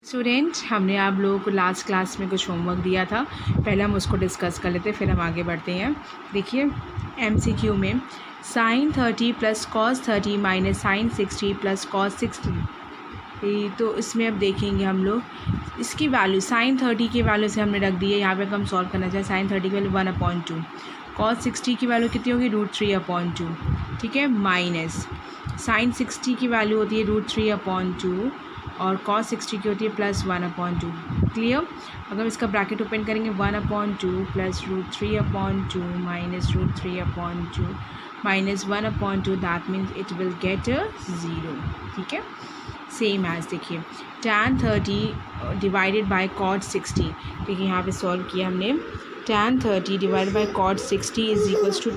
Student, हमने आप लोगों को लास्ट क्लास में कुछ होमवर्क दिया था। पहले हम उसको डिस्कस कर लेते हैं, फिर हम आगे बढ़ते हैं। देखिए एमसीक्यू में sin 30 plus cos 30 minus sin 60 plus cos 60। तो इसमें अब देखेंगे हम लोग इसकी वैल्यू sin 30 की वैल्यू से हमने रख दी है। यहाँ पे हम सॉल्व करना चाहें sin 30 की वैल्यू 1/2, cos 60 की वैल्यू कितनी होगी √3/2, ठीक है, माइनस sin 60 की वैल्यू होती है √3/2 और cos 60 की होती है +1/2। क्लियर। अगर इसका ब्रैकेट ओपन करेंगे 1/2 plus √3/2 minus √3/2 minus 1/2, that means it will get 0। ठीक है, सेम एज देखिए tan 30 डिवाइडेड बाय cot 60। देखिए यहाँ पे सॉल्व किया हमने, tan 30 divided by cot 60 is equals to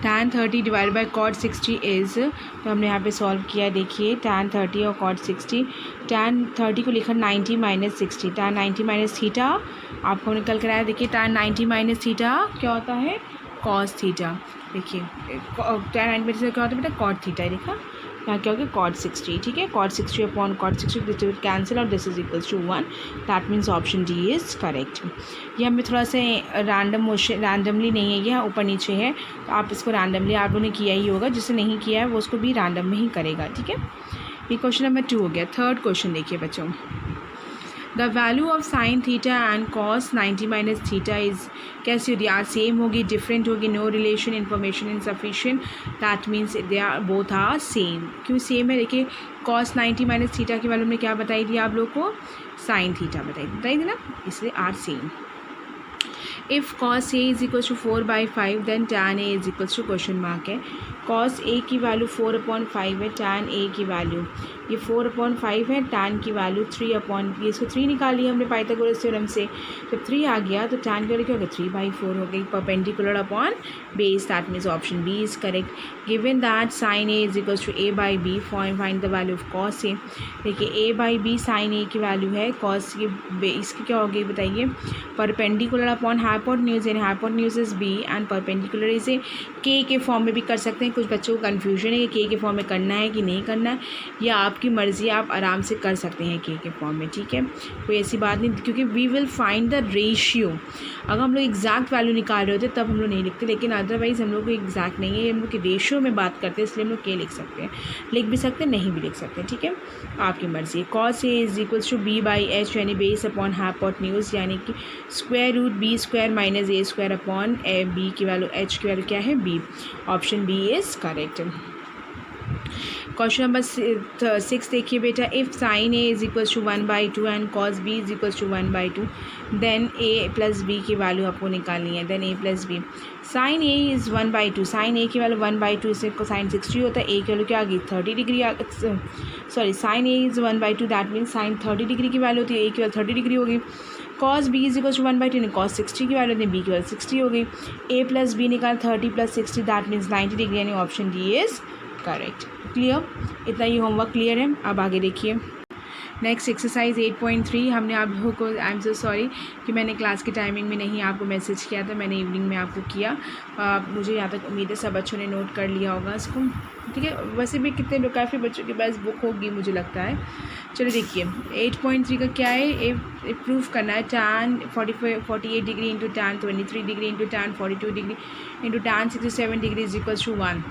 tan 30 divide by cot 60 is, तो हमने यहाँ पे सॉल्व किया। देखिए tan 30 और cot 60, tan 30 को लिखा 90 माइनस 60, tan 90 माइनस थीटा आपको निकल कर आया। देखिए tan 90 माइनस थीटा क्या होता है, cos थीटा। देखिए tan 90 माइनस क्या होता है बेटा, cot थीटा। देखा यहाँ क्या होगा cot 60, ठीक है, cot 60 upon cot 60 this will cancel और this is equals to 1, that means option D is correct. ये हमें थोड़ा सा रैंडम मोशन, रैंडमली नहीं है, ये ऊपर नीचे है, तो आप इसको रैंडमली आप लोगों ने किया ही होगा, जिसने नहीं किया है वो उसको भी रैंडम में ही करेगा। ठीक है, ये क्वेश्चन नंबर 2 हो गया। थर्ड क्वेश्चन देखिए बच्चों, the value of sine theta and cos 90 minus theta is, कैसी होगी, आज सेम होगी, डिफरेंट होगी, no relation, information insufficient, that means they are both are same. क्यों सेम है, देखिए कॉस 90 माइनस थीटा की वैल्यू में क्या बताई थी आप लोग को, साइन थीटा बताई थी ना, इसलिए are same. If cos a is equals to 4/5 then tan a is equals to question mark है। cos a की वैल्यू 4/5 है, tan a की वैल्यू ये 4/5 है, tan की वैल्यू 3/, इसको 3 निकाली हमने पाइथागोरस थ्योरम से, जब 3 आ गया तो tan की वैल्यू क्या हो गया 3/4 हो गई, perpendicular upon base, that means option B is correct. Given that sin a is equals to a/b, find the value of cos a। देखिए a/b sin a की वैल्यू है, cos की इसकी क्या होगी बताइए, परपेंडिकुलर अपॉन हाइपोटेन्यूज, यानी hypotenuse is b and perpendicular इसे k के फॉर्म में भी कर सकते हैं। कुछ बच्चों को कन्फ्यूजन है कि k के फॉर्म में करना है कि नहीं करना है, या आपकी मर्ज़ी, आप आराम से कर सकते हैं k के फॉर्म में। ठीक है, कोई ऐसी बात नहीं, क्योंकि we will find the ratio. अगर हम लोग एग्जैक्ट वैल्यू निकाल रहे होते तब हम लोग नहीं लिखते, लेकिन अदरवाइज़ हम लोग को एग्जैक्ट नहीं है, हम लोग की रेशियो में बात करते हैं, इसलिए हम लोग k लिख सकते हैं, लिख भी सकते हैं, नहीं भी लिख सकते। ठीक है, आपकी मर्ज़ी है। cos a is equals to b/h, यानी बेस अपॉन हाइपोटेन्यूज, यानी कि √b² minus a² upon b की वैल्यू, h की वैल्यू क्या है b, option B is correct. Question number 6 देखिए बेटा, if sine a is equals to 1/2 and cos b is equals to 1/2 then a plus b की value आपको निकालनी है, then a plus b। Sine a is 1/2, sine a की value 1/2, इससे cosine 60 होता है, a की वैल्यू क्या आ गई 30 degree, sorry sine a is 1/2, that means sine 30 degree की वैल्यू होती है, a की वैल्यू 30 डिग्री होगी। cos b is equal to 1/2, cos 60 की वैल्यू b की वैल्यू 60 हो गई, a प्लस b निकाल 30 प्लस 60, दैट मीन्स 90 डिग्री, यानी option D is correct. Clear, इतना ही होमवर्क क्लियर है। अब आगे देखिए नेक्स्ट एक्सरसाइज 8.3। हमने आप लोगों को, आई एम सो सॉरी कि मैंने क्लास की टाइमिंग में नहीं आपको मैसेज किया था, मैंने इवनिंग में आपको किया। मुझे यहाँ तक उम्मीद है सब बच्चों ने नोट कर लिया होगा इसको। ठीक है, वैसे भी कितने लोग, काफ़ी बच्चों के पास बुक होगी मुझे लगता है। चलो देखिए 8.3 का क्या है, प्रूफ करना है tan 48 degree into tan 23 degree into tan 42 degree into tan 67 degree is equals to 1।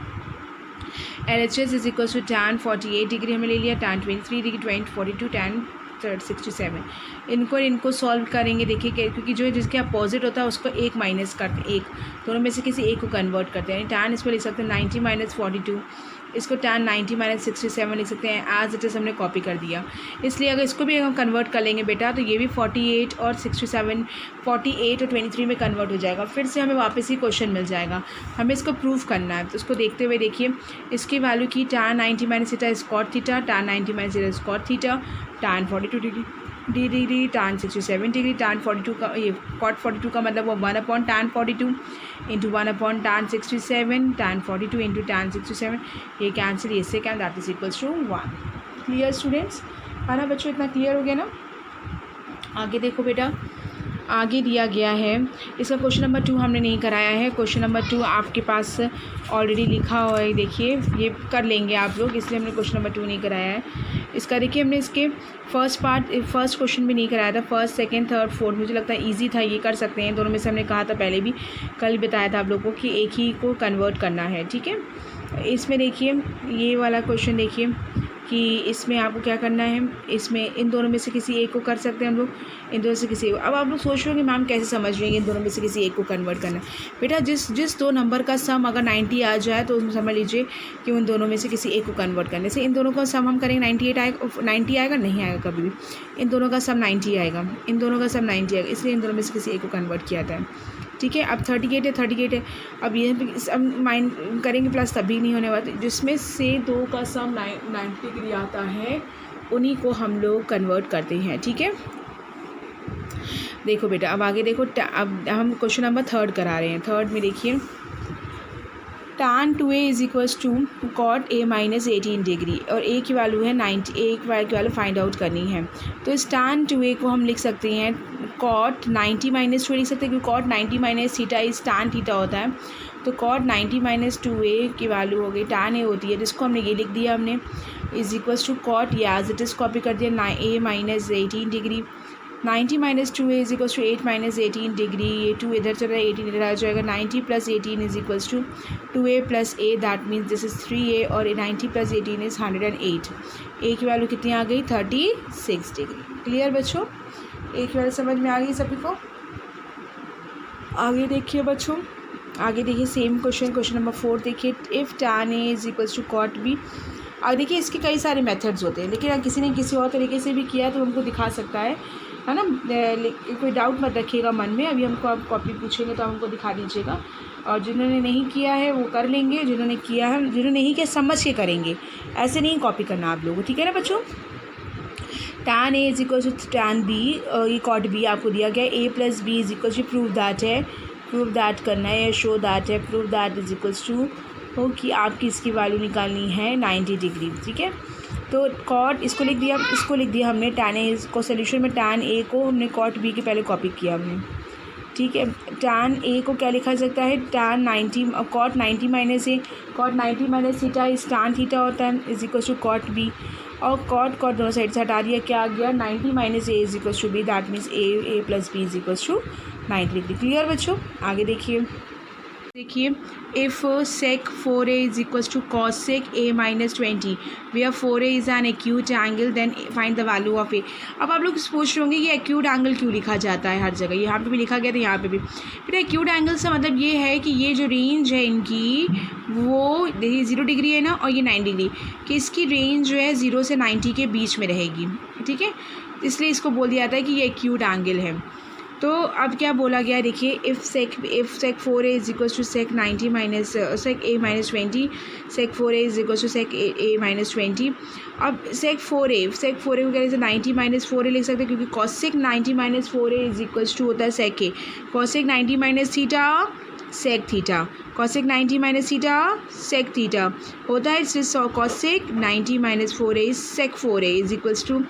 LHS is equals to tan 48 degree हमें ले लिया, tan 23 डिग्री 42 tan 67। इनको सॉल्व करेंगे। देखिए क्योंकि जो जिसके अपोजिट होता है उसको एक माइनस करते, एक दोनों में से किसी एक को कन्वर्ट करते हैं। tan इसको लिख सकते हैं 90 माइनस 42, इसको tan 90 माइनस 67 लिख सकते हैं, एज इट इज़ हमने कॉपी कर दिया। इसलिए अगर इसको भी हम कन्वर्ट कर लेंगे बेटा तो ये भी 48 और 67, 48 और 23 में कन्वर्ट हो जाएगा, फिर से हमें वापस ही क्वेश्चन मिल जाएगा। हमें इसको प्रूफ करना है, तो उसको देखते हुए देखिए इसकी वैल्यू की tan 90 minus theta is cot theta, tan 90 minus theta is cot theta, tan 42 degree, tan 67 degree, tan 42 का ये cot 42 का मतलब वो 1/tan 42 into 1/tan 67, tan 42 into tan 67, ये कैंसिल, ये से cancel, that is equals to 1। Clear students, है ना बच्चों, इतना क्लियर हो गया ना। आगे देखो बेटा, आगे दिया गया है इसका क्वेश्चन नंबर 2 हमने नहीं कराया है। क्वेश्चन नंबर 2 आपके पास ऑलरेडी लिखा हुआ है, देखिए ये कर लेंगे आप लोग, इसलिए हमने क्वेश्चन नंबर 2 नहीं कराया है। इसका देखिए हमने इसके फर्स्ट क्वेश्चन भी नहीं कराया था, फर्स्ट सेकंड थर्ड फोर्थ मुझे लगता है इजी था, ये कर सकते हैं। दोनों में से हमने कहा था पहले भी, कल बताया था आप लोगों को कि एक ही को कन्वर्ट करना है, ठीक है। इसमें देखिए ये वाला क्वेश्चन देखिए कि इसमें आपको क्या करना है, इसमें इन दोनों में से किसी एक को कर सकते हैं हम लोग, इन दोनों से किसी एक। अब आप लोग सोच रहे हो कि मैम कैसे समझ रहे हैं इन दोनों में से किसी एक को कन्वर्ट करना है। बेटा जिस दो नंबर का सम अगर 90 आ जाए तो समझ लीजिए कि उन दोनों में से किसी एक को कन्वर्ट करने से इन दोनों का सम हम करेंगे 90 आएगा, नहीं आएगा कभी भी। इन दोनों का सम 90 आएगा, इन दोनों का सम 90 आएगा, इसलिए इन दोनों में से किसी एक को कन्वर्ट किया था, ठीक है। अब 38 है। अब ये अब माइंड करेंगे प्लस तभी नहीं होने वाला, जिसमें से दो का सम 90 डिग्री आता है उन्हीं को हम लोग कन्वर्ट करते हैं, ठीक है। देखो बेटा अब आगे देखो, अब हम क्वेश्चन नंबर 3 करा रहे हैं। 3 में देखिए tan 2a is equals to cot a minus 18 degree और a की वैल्यू है 90, a की वैल्यू फाइंड आउट करनी है। तो इस tan 2a को हम लिख सकते हैं cot 90 माइनस 2 लिख सकते हैं, क्योंकि cot 90 minus theta is tan theta होता है। तो cot 90 माइनस 2a की वैल्यू हो गई tan a होती है, जिसको हमने ये लिख दिया हमने इज इक्वल्स टू cot या एज इट इज़ कॉपी कर दिया a minus 18 degree. 90 minus 2a is equals to 8 minus 18 degree, ये 2 इधर चल रहा है 18 इधर आ जाएगा। 90 plus 18 is equals to 2a plus a, that means this is 3a और 90 प्लस 18 इज 108। a की वैल्यू कितनी आ गई 36 डिग्री। क्लियर बच्चों, a की वैल्यू समझ में आ गई सभी को। आगे देखिए बच्चों, आगे देखिए सेम क्वेश्चन नंबर 4 देखिए, if tan a is equals to cot b। अब देखिए इसके कई सारे मेथड्स होते हैं, लेकिन किसी ने किसी और तरीके से भी किया तो उनको दिखा सकता है ना। कोई डाउट मत रखिएगा मन में, अभी हमको आप कॉपी पूछेंगे तो हमको दिखा दीजिएगा, और जिन्होंने नहीं किया है वो कर लेंगे, जिन्होंने किया है, जिन्होंने नहीं किया समझ के करेंगे, ऐसे नहीं कॉपी करना आप लोगों, ठीक है ना बच्चों। tan a is equal to tan b, ये cot b आपको दिया गया है, a plus B is equal to prove that है, प्रूव दैट करना है या शो दैट है, prove that is equals to हो कि आपकी इसकी वैल्यू निकालनी है 90 डिग्री, ठीक है। तो cot इसको लिख दिया हमने tan a को, सोल्यूशन में tan a को हमने cot b के पहले कॉपी किया हमने, ठीक है। tan a को क्या लिखा जा सकता है, tan 90 cot 90 minus a, cot 90 minus theta is tan theta होता है is equal to cot b, और cot दोनों साइड से हटा दिया, क्या आ गया 90 minus a is equal to b, that means a plus b is equal to 90 degree. Clear बच्चों, आगे देखिए if sec 4a is equals to cos sec a minus 20 where 4a is an acute angle then find the value of a। अब आप लोग पूछ रहे होंगे ये एक्यूट एंगल क्यों लिखा जाता है हर जगह, यहाँ पे भी लिखा गया था यहाँ पे भी। फिर एक्यूट एंगल से मतलब ये है कि ये जो रेंज है इनकी वो देखिए 0 डिग्री है ना, और ये 90 डिग्री, कि इसकी रेंज जो है 0 से 90 के बीच में रहेगी, ठीक है। इसलिए इसको बोल दिया जाता है कि ये एक्यूट एंगल है। तो अब क्या बोला गया देखिए, if sec 4a is equals to sec 90 minus sec a minus 20, sec 4a is equals to sec a minus 20। अब sec 4a को क्या लिख सकते 90 माइनस 4a लिख सकते हैं, क्योंकि cosec 90 minus 4a is equals to होता है sec a, cosec 90 minus theta sec theta, cosec 90 minus theta sec theta होता है, इसलिए cosec 90 minus 4a is sec 4a is equals to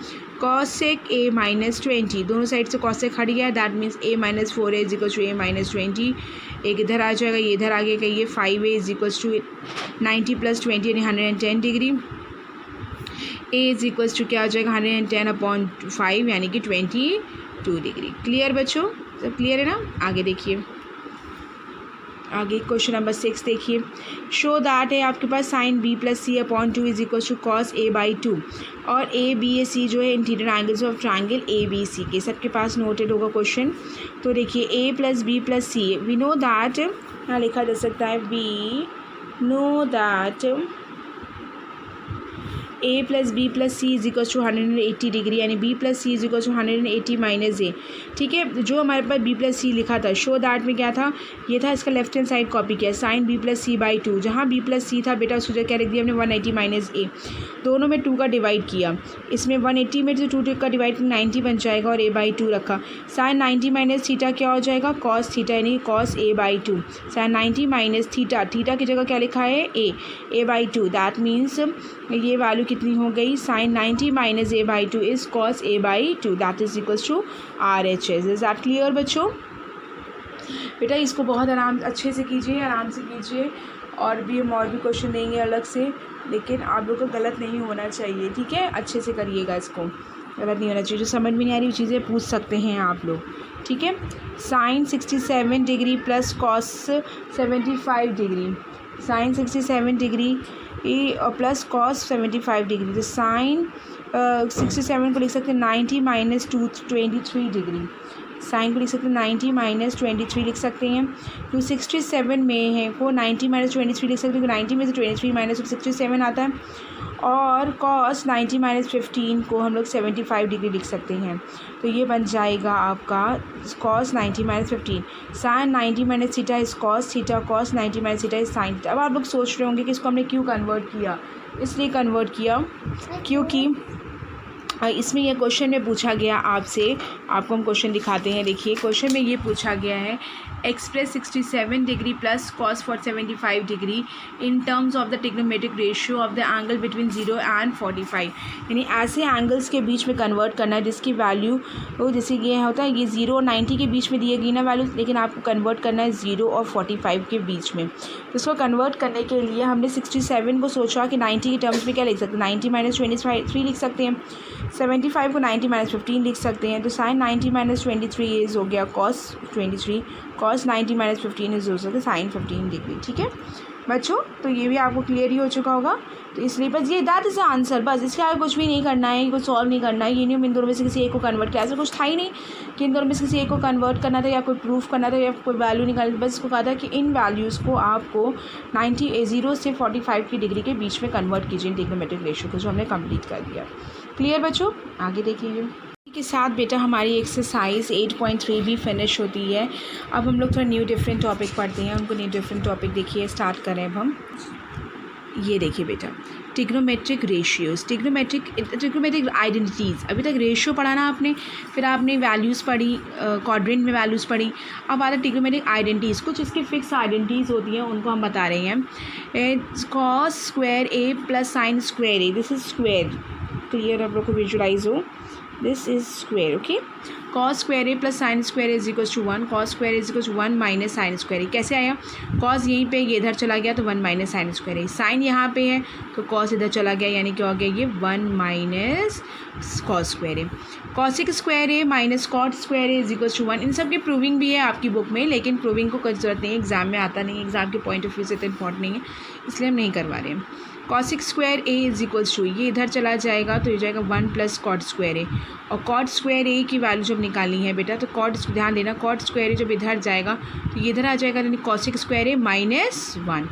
cosec a minus 20, दोनों साइड से cosec हट गया, that means a minus 4a is equal to a minus 20। एक इधर आ जाएगा, ये इधर आ गया, ये 5a is equals to 90 plus 20 यानी 110 degree. a is equals to क्या आ जाएगा 110/5 यानी कि 22 डिग्री। क्लियर बच्चों, सब क्लियर है ना। आगे देखिए, आगे क्वेश्चन नंबर 6 देखिए, शो दैट है आपके पास sine b plus C upon 2 is equal to cos a by 2, और a b a c जो है interior angles of triangle a b c के, सबके पास नोटेड होगा क्वेश्चन। तो देखिए a plus B plus C, we know that, यहाँ लिखा जा सकता है we know that a plus B plus C is equal to 180 degree, यानी b plus C is equal to 180 minus a, ठीक है। जो हमारे पास b प्लस सी लिखा था, शो दैट में क्या था, ये था, इसका लेफ्ट हैंड साइड कॉपी किया, sine b plus C by 2, जहाँ b प्लस सी था बेटा उसको क्या लिख दिया हमने 180 माइनस a, दोनों में 2 का डिवाइड किया, इसमें 180 में से 2 का डिवाइड 90 बन जाएगा और a बाई 2 रखा, साइन 90 माइनस थीटा क्या हो जाएगा कॉस थीटा यानी cos a by 2, sine 90 minus theta, theta की जगह क्या लिखा है a बाई 2, दैट मीन्स ये वैल्यू कितनी हो गई, sine 90 minus a by 2 is cos a by 2, that is equals to RHS। Is that clear बच्चों? बेटा इसको बहुत अच्छे से कीजिए, आराम से कीजिए, और भी हम और भी क्वेश्चन देंगे अलग से, लेकिन आप लोग को गलत नहीं होना चाहिए, ठीक है? अच्छे से करिएगा, इसको गलत नहीं होना चाहिए। जो समझ में नहीं आ रही चीज़ें पूछ सकते हैं आप लोग, ठीक है? Sine 67 degree plus cos 75 degree, sine 67 degree plus cos 75 degree, तो साइन 67 को लिख सकते हैं 90 माइनस 23 डिग्री, साइन को लिख सकते हैं 90 माइनस 23 लिख सकते हैं, क्योंकि 67 में है वो 90 माइनस 23 लिख सकते हैं, 90 में से 23 माइनस 67 आता है, और कॉस 90 माइनस 15 को हम लोग 75 डिग्री लिख सकते हैं, तो ये बन जाएगा आपका cos 90 minus 15, sine 90 minus theta is cos theta, cos 90 minus theta is sine theta. अब आप लोग सोच रहे होंगे कि इसको हमने क्यों कन्वर्ट किया, इसलिए कन्वर्ट किया क्योंकि इसमें यह क्वेश्चन में पूछा गया आपसे, आपको हम क्वेश्चन दिखाते हैं। देखिए क्वेश्चन में ये पूछा गया है, express 67 degree plus cos 75 degree in terms of the trigonometric ratio of the angle between 0 and 45, यानी ऐसे एंगल्स के बीच में कन्वर्ट करना है जिसकी वैल्यू जैसे ये होता है, ये 0 और 90 के बीच में दिए गई ना वैल्यू, लेकिन आपको कन्वर्ट करना है 0 और 45 के बीच में। तो इसको कन्वर्ट करने के लिए हमने 67 को सोचा कि 90 के टर्म्स में क्या लिख सकते हैं, 90 माइनस 23 लिख सकते हैं, 75 को 90 माइनस 15 लिख सकते हैं, तो साइन 90 माइनस 23 इज हो गया कॉस 23, कॉस 90 माइनस 15 इज हो सकता है साइन 15 डिग्री, ठीक है बच्चों? तो ये भी आपको क्लियर ही हो चुका होगा, तो इसलिए बस ये दैट इज द आंसर, बस इसके आगे कुछ भी नहीं करना है, कुछ सॉल्व नहीं करना है, ये नहीं इन दोनों में से किसी एक को कन्वर्ट किया, ऐसा कुछ था ही नहीं कि इन दोनों में से किसी एक को कन्वर्ट करना था या कोई प्रूफ करना था या कोई वैल्यू निकालनी, बस इसको कहा था कि इन वैल्यूज़ को आपको 0 से 45 की डिग्री के बीच में कन्वर्ट कीजिए ट्रिग्नोमेट्रिक रेशियो को, जो हमने कंप्लीट कर दिया। क्लियर बच्चों? आगे देखिए के साथ बेटा हमारी एक्सरसाइज 8.3 भी फिनिश होती है। अब हम लोग थोड़ा न्यू डिफरेंट टॉपिक पढ़ते हैं, उनको न्यू डिफरेंट टॉपिक देखिए स्टार्ट करें अब हम। ये देखिए बेटा ट्रिग्नोमेट्रिक रेशियोज़, ट्रिग्नोमेट्रिक आइडेंटिटीज़, अभी तक रेशियो पढ़ा ना आपने, फिर आपने वैल्यूज़ पढ़ी, क्वाड्रेंट में वैल्यूज़ पढ़ी, अब आता ट्रिग्नोमेट्रिक आइडेंटिटीज़, कुछ इसकी फिक्स आइडेंटिटीज़ होती हैं उनको हम बता रहे हैं। Cos square A plus sine square A, this is square, clear आप लोग को विजुलाइज हो, this is square, okay. Cos square A plus sine square is equals to 1, cos square is equals to 1 minus sine square A, कैसे आया, cos यहीं पे ये इधर चला गया तो 1 माइनस साइन स्क्वायर ए, साइन यहाँ पे है तो कॉस इधर चला गया, यानी क्या हो गया ये 1 minus cos square A, cosec square A minus cot square A is equals to 1। इन सब की प्रूविंग भी है आपकी बुक में, लेकिन प्रूविंग को कोई ज़रूरत नहीं है, एग्जाम में आता नहीं है, एग्जाम के पॉइंट ऑफ व्यू से तो इंपॉर्टेंट नहीं है, इसलिए हम नहीं करवा रहे हैं। Cosec square A is equals to, ये इधर चला जाएगा तो ये जाएगा 1 प्लस कॉट स्क्वायर ए, और कॉट स्क्वायर ए की वैल्यू जब निकालनी है बेटा तो कॉट, ध्यान देना, कॉट स्क्वायर ए जब इधर जाएगा तो ये इधर आ जाएगा, यानी cosec square A minus 1,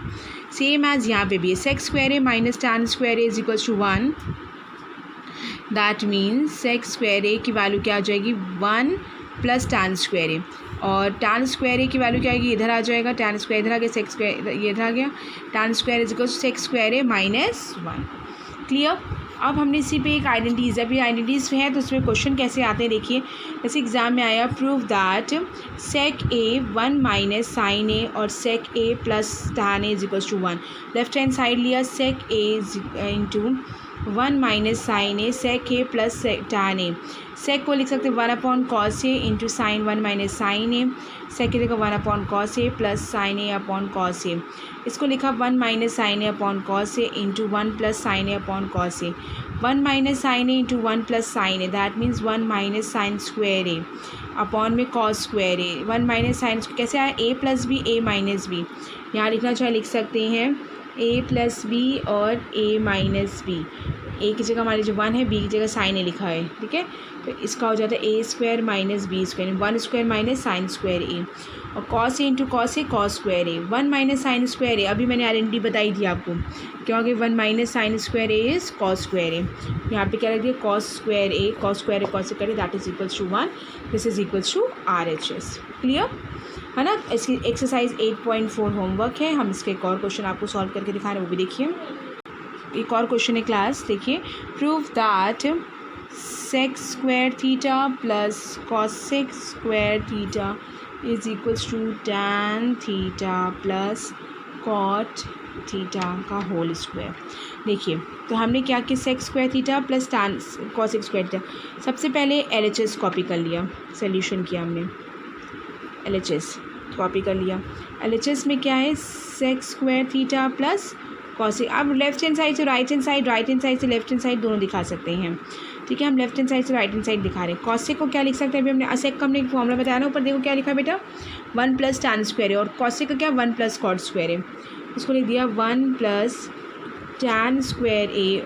same as यहाँ पे भी है, sec square A minus tan square A is equals to 1, that means sec square A की वैल्यू क्या आ जाएगी 1 प्लस टैन स्क्वायर ए, और टैन स्क्वायर ए की वैल्यू क्या आएगी, इधर आ जाएगा, टैन स्क्वायर इधर आ गया, सेक स्क्वायर ये इधर आ गया, tan square is equal to sec square A minus 1। Clear? अब हमने इसी पे एक आइडेंटिटीज़, अभी आइडेंटिटीज़ है तो उसमें क्वेश्चन कैसे आते हैं देखिए, जैसे एग्जाम में आया, prove that sec A 1 minus sine A और sec A plus tan A is equal to 1, left hand side लिया, sec A into 1 minus sine A sec A plus tan A, sec को लिख सकते हैं 1 upon cos A into sine 1 minus sine A, sec की जगह 1 upon cos A plus sine A upon cos A, इसको लिखा 1 minus sine A upon cos A into 1 plus sine A upon cos A, 1 minus sine A into 1 plus sine A, that means 1 minus sine square A upon में cos square A, 1 minus sine कैसे आया, A plus B A minus B, यहाँ लिखना चाहे लिख सकते हैं ए plus B और ए माइनस बी, ए की जगह हमारी जो 1 है, बी की जगह साइन ए लिखा है, ठीक है, तो इसका हो जाता है A square minus B square, 1 square minus sine square A, और cos A into cos A cos square A, 1 minus sine square A, अभी मैंने आइडेंटिटी बताई थी आपको, क्योंकि 1 minus sine square A is cos square A, यहाँ पे क्या रख दिया, cos square A cos square A that is equals to 1, this is equals to RHS। Clear है ना? इसकी एक्सरसाइज 8.4 होमवर्क है, हम इसके एक और क्वेश्चन आपको सॉल्व करके दिखा रहे हैं, वो भी देखिए। एक और क्वेश्चन है क्लास, देखिए, prove that sec square theta plus cosec square theta is equals to tan theta plus cot theta का होल स्क्वायर। देखिए तो हमने क्या किया, sec square theta plus tan cosec square theta. सबसे पहले LHS कॉपी कर लिया, सोल्यूशन किया हमने, LHS कॉपी कर लिया। LHS में क्या है, sec square theta plus cosec. आप लेफ्ट हैंड साइड से right hand side, right hand side से लेफ्ट हैंड साइड दोनों दिखा सकते हैं। ठीक है, हम लेफ्ट हैंड साइड से राइट हैंड साइड दिखा रहे हैं। कॉसेक को क्या लिख सकते हैं, अभी हमने असेक का हमने एक फॉर्मूला बताया ना, ऊपर देखो क्या लिखा बेटा, 1 प्लस टैन स्क्वायर है, और कॉसेक का क्या 1 प्लस कॉट स्क्वायर है। इसको लिख दिया 1 plus tan square A,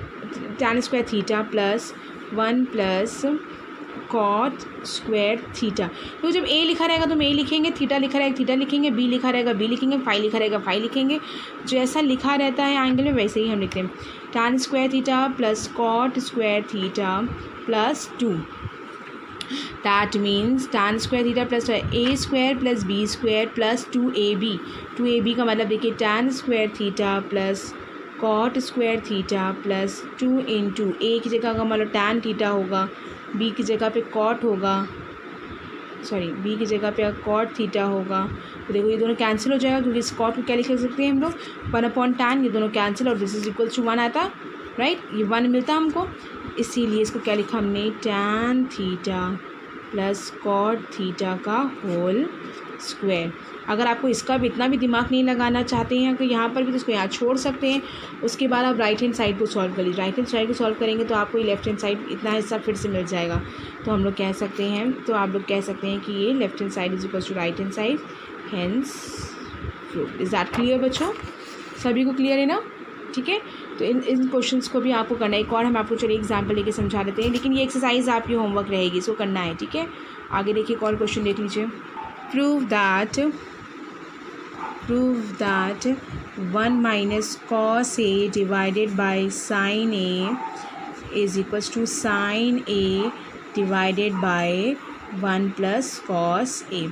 tan square theta plus 1 plus cot square theta. तो जब ए लिखा रहेगा तो हम ए लिखेंगे, थीटा लिखा रहेगा थीटा लिखेंगे, बी लिखा रहेगा बी लिखेंगे, फाई लिखा रहेगा फाई लिखेंगे। जैसा लिखा रहता है एंगल में वैसे ही हम लिखते हैं। Tan square theta plus cot square theta plus 2, that means tan square theta plus A square plus B square plus 2ab। 2ab का मतलब देखिए tan square theta plus cot square theta plus 2 into A की जगह का मतलब tan theta होगा, B की जगह पे कॉट होगा, सॉरी बी की जगह पे कॉट थीटा होगा। तो देखो ये दोनों कैंसिल हो जाएगा, क्योंकि इस कॉट को क्या लिख सकते हैं हम लोग, 1/tan, ये दोनों कैंसिल, और दिस इज इक्वल्स टू 1 आता, राइट, ये 1 मिलता हमको, इसीलिए इसको क्या लिखा हमने, tan theta plus cot theta का होल स्क्वायर। अगर आपको इसका भी इतना भी दिमाग नहीं लगाना चाहते हैं कि यहाँ पर भी, तो इसको यहाँ छोड़ सकते हैं। उसके बाद आप राइट हैंड साइड को सॉल्व कर लीजिए। राइट हैंड साइड को सॉल्व करेंगे तो आपको ये लेफ्ट हैंड साइड इतना हिस्सा फिर से मिल जाएगा। तो हम लोग कह सकते हैं, तो आप लोग कह सकते हैं कि ये left hand side is equal to right hand side, hence proved. Is that clear बच्चों, सभी को क्लियर है ना? ठीक है, तो इन क्वेश्चंस को भी आपको करना है। एक और हम आपको चलिए एग्जाम्पल लेके समझा देते हैं, लेकिन ये एक्सरसाइज आपकी होमवर्क रहेगी, इसको करना है। ठीक है, आगे देखिए एक और क्वेश्चन देख लीजिए। Prove that 1 minus cos A divided by sine A is equals to sine A divided by 1 plus cos A.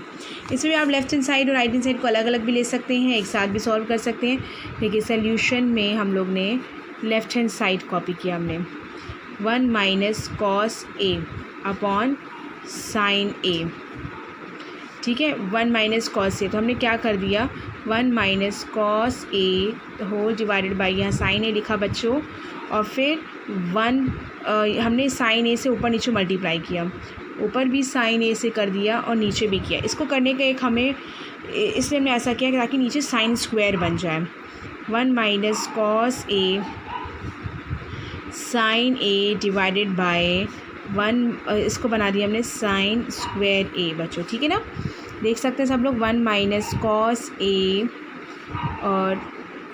इसमें आप लेफ्ट हैंड साइड और राइट हैंड साइड को अलग अलग भी ले सकते हैं, एक साथ भी सॉल्व कर सकते हैं। देखिए सोल्यूशन में हम लोग ने लेफ्ट हैंड साइड कॉपी किया हमने, 1 माइनस कॉस ए अपॉन साइन ए। ठीक है, 1 माइनस कॉस ए, तो हमने क्या कर दिया, 1 minus cos A whole divided by, यहाँ साइन ए लिखा बच्चों, और फिर 1 हमने साइन ए से ऊपर नीचे मल्टीप्लाई किया, ऊपर भी साइन ए से कर दिया और नीचे भी किया। इसको करने का एक हमें, इसलिए हमने ऐसा किया ताकि नीचे साइन स्क्वायर बन जाए। 1 minus cos A sine A divided by 1, इसको बना दिया हमने साइन स्क्वायर ए बच्चों। ठीक है ना, देख सकते हैं सब लोग, 1 माइनस कॉस ए और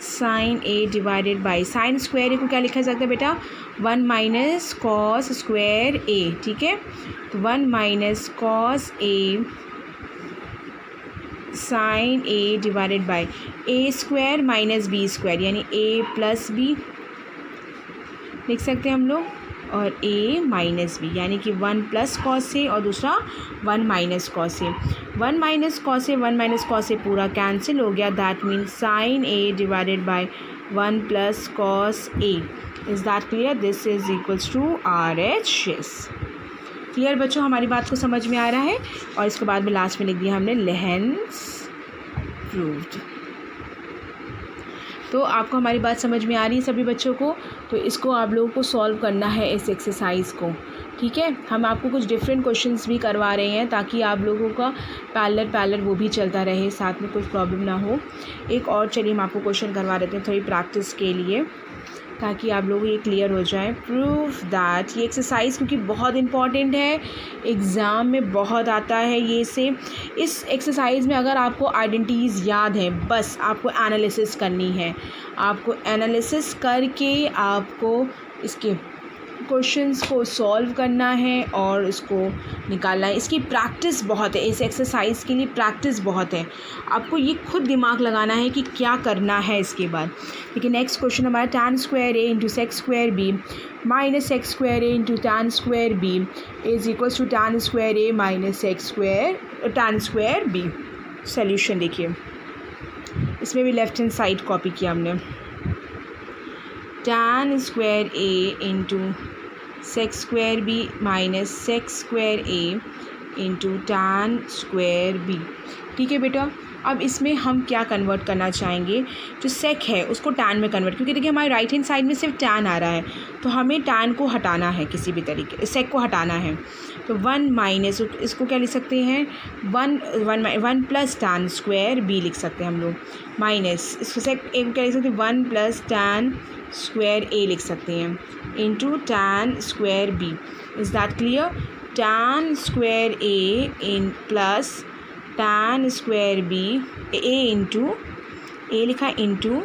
sine A divided by sine square A को क्या लिखा जाता है बेटा, 1 माइनस कॉस स्क्वायर ए। ठीक है, तो 1 minus cos A sine A divided by A square minus B square, यानी ए प्लस बी लिख सकते हैं हम लोग, और a माइनस बी, यानी कि 1 प्लस कॉस ए और दूसरा 1 minus cos A. 1 minus cos A 1 minus cos A पूरा कैंसिल हो गया, that means sine A divided by 1 plus cos A. Is that clear? This is equals to RHS। Clear बच्चों, हमारी बात को समझ में आ रहा है? और इसके बाद में लास्ट में लिख दिया हमने लेंस प्रूव्ड। तो आपको हमारी बात समझ में आ रही है सभी बच्चों को? तो इसको आप लोगों को सॉल्व करना है, इस एक्सरसाइज को। ठीक है, हम आपको कुछ डिफरेंट क्वेश्चंस भी करवा रहे हैं ताकि आप लोगों का पैरेलल वो भी चलता रहे, साथ में कुछ प्रॉब्लम ना हो। एक और चलिए हम आपको क्वेश्चन करवा देते हैं थोड़ी प्रैक्टिस के लिए, ताकि आप लोग ये क्लियर हो जाए। प्रूफ दैट, ये एक्सरसाइज क्योंकि बहुत इंपॉर्टेंट है, एग्ज़ाम में बहुत आता है ये से। इस एक्सरसाइज में अगर आपको आइडेंटिटीज़ याद हैं, बस आपको एनालिसिस करनी है। आपको एनालिसिस करके आपको इसके क्वेश्चंस को सॉल्व करना है और उसको निकालना है। इसकी प्रैक्टिस बहुत है, इस एक्सरसाइज के लिए प्रैक्टिस बहुत है। आपको ये खुद दिमाग लगाना है कि क्या करना है इसके बाद। देखिए नेक्स्ट क्वेश्चन हमारा, tan square A into sec square B minus sec square A into tan square B is equals to tan square A minus sec square tan square B. Solution देखिए, इसमें भी लेफ्ट हैंड साइड कॉपी किया हमने, tan square A into sec square B minus sec square A into tan square B. ठीक है बेटा, अब इसमें हम क्या कन्वर्ट करना चाहेंगे, जो सेक है उसको tan में कन्वर्ट, क्योंकि देखिए हमारे राइट हैंड साइड में सिर्फ tan आ रहा है, तो हमें tan को हटाना है, किसी भी तरीके सेक को हटाना है। तो 1 माइनस इसको क्या लिख सकते हैं, 1 प्लस tan स्क्वायर बी लिख सकते हैं हम लोग, माइनस इसको सेक ए क्या लिख सकते हैं, 1 प्लस tan स्क्वायर ए लिख सकते हैं, into tan square B. Is that clear? tan square A इन plus tan square B, A into A लिखा into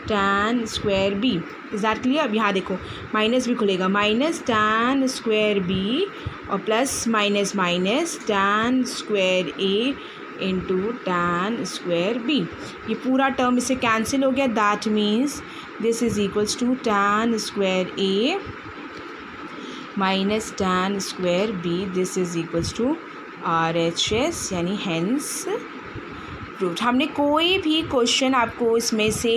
tan square B. Is that clear? अब यहाँ देखो माइनस भी खुलेगा, माइनस tan स्क्वायर बी और plus minus minus tan square A into tan square B. ये पूरा टर्म इससे कैंसिल हो गया, that means this is equals to tan square A minus tan square B, this is equals to RHS, यानी hence proved. हमने कोई भी question आपको इसमें से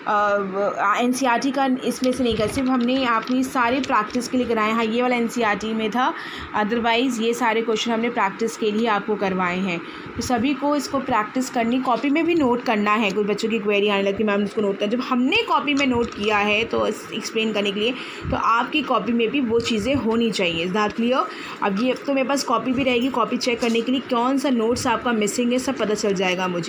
NCERT का इसमें से नहीं कर, सिर्फ हमने आपने सारे प्रैक्टिस के लिए कराए। हाँ, ये वाला NCERT में था, अदरवाइज़ ये सारे क्वेश्चन हमने प्रैक्टिस के लिए आपको करवाए हैं। तो सभी को इसको प्रैक्टिस करनी, कॉपी में भी नोट करना है। कुछ बच्चों की क्वेरी आने लगती है मैम उसको नोट करना, जब हमने कॉपी में नोट किया है तो एक्सप्लेन करने के लिए, तो आपकी कॉपी में भी वो चीज़ें होनी चाहिए। Is that clear? अब ये तो मेरे पास कॉपी भी रहेगी, कॉपी चेक करने के लिए कौन सा नोट्स आपका मिसिंग है सब पता चल जाएगा मुझे।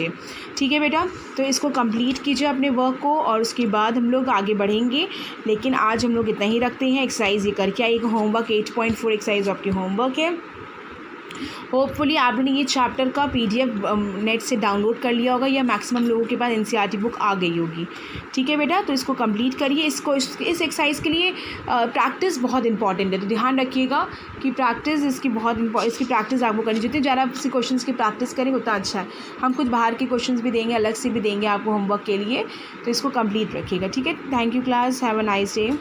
ठीक है बेटा, तो इसको कंप्लीट कीजिए अपने वर्क को और उसके बाद हम लोग आगे बढ़ेंगे। लेकिन आज हम लोग इतना ही रखते हैं। एक्सरसाइज ये करके आइएगा, होमवर्क 8.4 एक्सरसाइज आपकी होमवर्क है। होपफुली आपने ये चैप्टर का PDF नेट से डाउनलोड कर लिया होगा, या मैक्सिमम लोगों के पास NCERT बुक आ गई होगी। ठीक है बेटा, तो इसको कंप्लीट करिए। इस एक्सरसाइज के लिए प्रैक्टिस बहुत इंपॉर्टेंट है, तो ध्यान रखिएगा कि प्रैक्टिस इसकी प्रैक्टिस आपको करनी चाहिए। ज़्यादा से क्वेश्चन की प्रैक्टिस करें उतना अच्छा है। हम कुछ बाहर के क्वेश्चन भी देंगे, अलग से भी देंगे आपको होमवर्क के लिए, तो इसको कंप्लीट रखिएगा। ठीक है, thank you class, have a nice day.